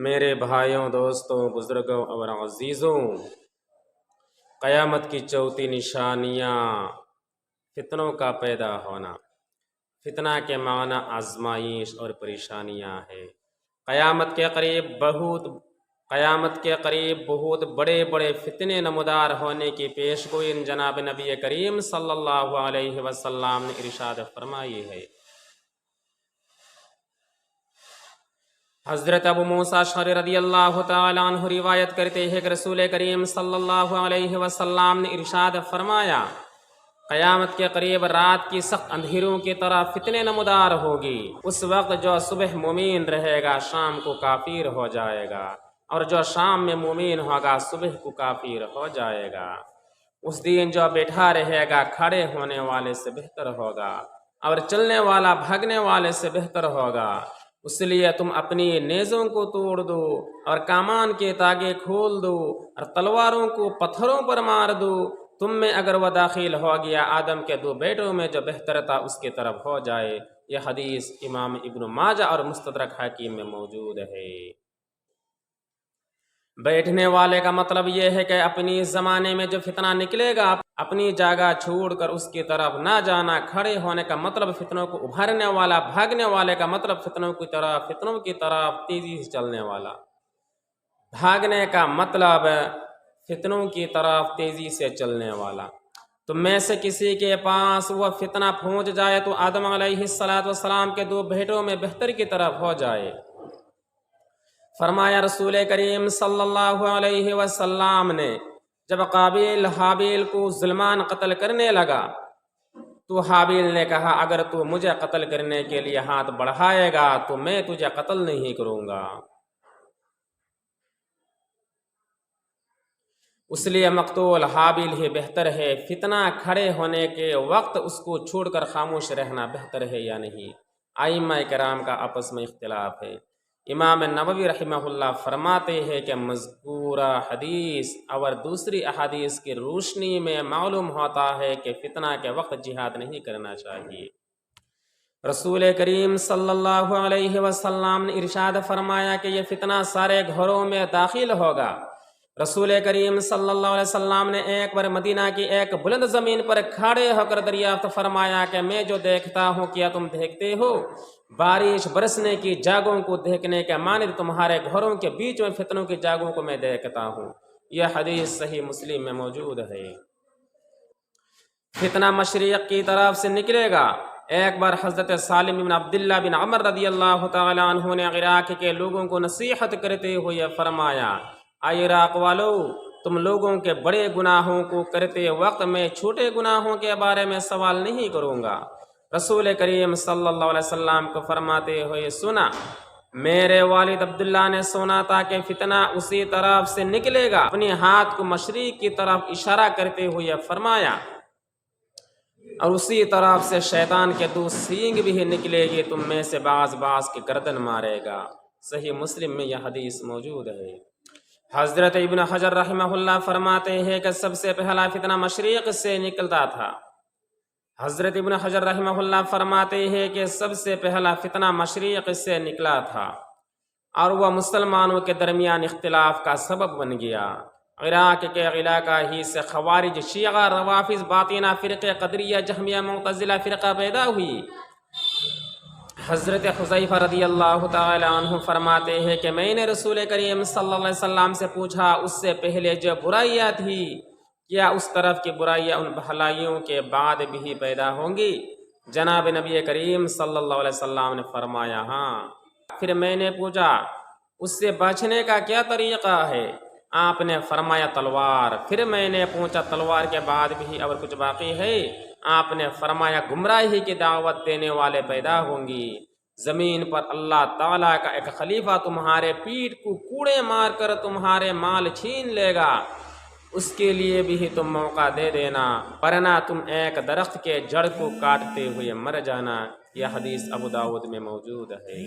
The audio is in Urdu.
میرے بھائیوں، دوستوں، بزرگوں اور عزیزوں، قیامت کی چوتھی نشانیاں فتنوں کا پیدا ہونا۔ فتنہ کے معنی آزمائش اور پریشانیاں ہے۔ قیامت کے قریب بہت بڑے بڑے فتنے نمودار ہونے کی پیشگوئی جناب نبی کریم صلی اللہ علیہ وسلم نے ارشاد فرمائی ہے۔ حضرت ابو موسیٰ اشعری رضی اللہ تعالیٰ عنہ روایت کرتے ہیں کہ رسول کریم صلی اللہ علیہ وسلم نے ارشاد فرمایا، قیامت کے قریب رات کی سخت اندھیروں کی طرح فتنے نمودار ہوگی۔ اس وقت جو صبح مومن رہے گا شام کو کافر ہو جائے گا، اور جو شام میں مومن ہوگا صبح کو کافر ہو جائے گا۔ اس دن جو بیٹھا رہے گا کھڑے ہونے والے سے بہتر ہوگا، اور چلنے والا بھاگنے والے سے بہتر ہوگا۔ اس لیے تم اپنی نیزوں کو توڑ دو اور کامان کے تاگے کھول دو اور تلواروں کو پتھروں پر مار دو۔ تم میں اگر وہ داخل ہو گیا آدم کے دو بیٹوں میں جو بہتر تھا اس کی طرف ہو جائے۔ یہ حدیث امام ابن ماجہ اور مستدرک حاکم میں موجود ہے۔ بیٹھنے والے کا مطلب یہ ہے کہ اپنی زمانے میں جو فتنہ نکلے گا اپنی جگہ چھوڑ کر اس کی طرف نہ جانا۔ کھڑے ہونے کا مطلب فتنوں کو ابھارنے والا، بھاگنے والے کا مطلب فتنوں کی طرف تیزی سے چلنے والا۔ بھاگنے کا مطلب فتنوں کی طرف تیزی سے چلنے والا۔ تم میں سے کسی کے پاس وہ فتنہ پہنچ جائے تو آدم علیہ السلام کے دو بیٹوں میں بہتر کی طرف ہو جائے۔ فرمایا رسول کریم صلی اللہ علیہ وسلم نے، جب قابیل حابیل کو ظلمان قتل کرنے لگا تو حابیل نے کہا، اگر تو مجھے قتل کرنے کے لیے ہاتھ بڑھائے گا تو میں تجھے قتل نہیں کروں گا۔ اس لیے مقتول حابیل ہی بہتر ہے۔ فتنہ کھڑے ہونے کے وقت اس کو چھوڑ کر خاموش رہنا بہتر ہے یا نہیں؟ ائمہ کرام کا آپس میں اختلاف ہے۔ امام نووی رحمہ اللہ فرماتے ہیں کہ مذکورہ حدیث اور دوسری احادیث کی روشنی میں معلوم ہوتا ہے کہ فتنہ کے وقت جہاد نہیں کرنا چاہیے۔ رسول کریم صلی اللہ علیہ وسلم نے ارشاد فرمایا کہ یہ فتنہ سارے گھروں میں داخل ہوگا۔ رسول کریم صلی اللہ علیہ وسلم نے ایک بار مدینہ کی ایک بلند زمین پر کھڑے ہو کر دریافت فرمایا کہ میں جو دیکھتا ہوں کیا تم دیکھتے ہو؟ بارش برسنے کی جاگوں کو دیکھنے کے مانند تمہارے گھروں کے بیچ میں فتنوں کی جاگوں کو میں دیکھتا ہوں۔ یہ حدیث صحیح مسلم میں موجود ہے۔ فتنہ مشرق کی طرف سے نکلے گا۔ ایک بار حضرت سالم بن عبداللہ بن عمر رضی اللہ تعالی عنہ نے عراق کے لوگوں کو نصیحت کرتے ہوئے فرمایا، اے عراق والو، تم لوگوں کے بڑے گناہوں کو کرتے وقت میں چھوٹے گناہوں کے بارے میں سوال نہیں کروں گا۔ رسول کریم صلی اللہ علیہ وسلم کو فرماتے ہوئے سنا، میرے والد عبداللہ نے سنا تھا کہ فتنہ اسی طرف سے نکلے گا۔ اپنے ہاتھ کو مشرق کی طرف اشارہ کرتے ہوئے فرمایا، اور اسی طرف سے شیطان کے دو سینگ بھی نکلے گی، تم میں سے بعض کی گردن مارے گا۔ صحیح مسلم میں یہ حدیث موجود ہے۔ حضرت ابن حجر رحمہ اللہ فرماتے ہیں کہ سب سے پہلا فتنہ مشرق سے نکلتا تھا۔ حضرت ابن حجر رحمہ اللہ فرماتے ہیں کہ سب سے پہلا فتنہ مشرق سے نکلا تھا اور وہ مسلمانوں کے درمیان اختلاف کا سبب بن گیا۔ عراق کے علاقہ ہی سے خوارج، شیعہ، روافض، باطنہ، فرقہ قدریہ، جہمیہ، معتزلہ فرقہ پیدا ہوئی۔ حضرت حذیفہ رضی اللہ تعالی عنہ فرماتے ہیں کہ میں نے رسول کریم صلی اللہ علیہ وسلم سے پوچھا، اس سے پہلے جو برائیاں تھی کیا اس طرف کی برائیاں ان بھلائیوں کے بعد بھی پیدا ہوں گی؟ جناب نبی کریم صلی اللہ علیہ وسلم نے فرمایا ہاں۔ پھر میں نے پوچھا اس سے بچنے کا کیا طریقہ ہے؟ آپ نے فرمایا تلوار۔ پھر میں نے پوچھا تلوار کے بعد بھی اور کچھ باقی ہے؟ آپ نے فرمایا گمراہی کی دعوت دینے والے پیدا ہوں گی۔ زمین پر اللہ تعالیٰ کا ایک خلیفہ تمہارے پیٹھ کو کوڑے مار کر تمہارے مال چھین لے گا، اس کے لیے بھی تم موقع دے دینا، ورنہ تم ایک درخت کے جڑ کو کاٹتے ہوئے مر جانا۔ یہ حدیث ابو داؤد میں موجود ہے۔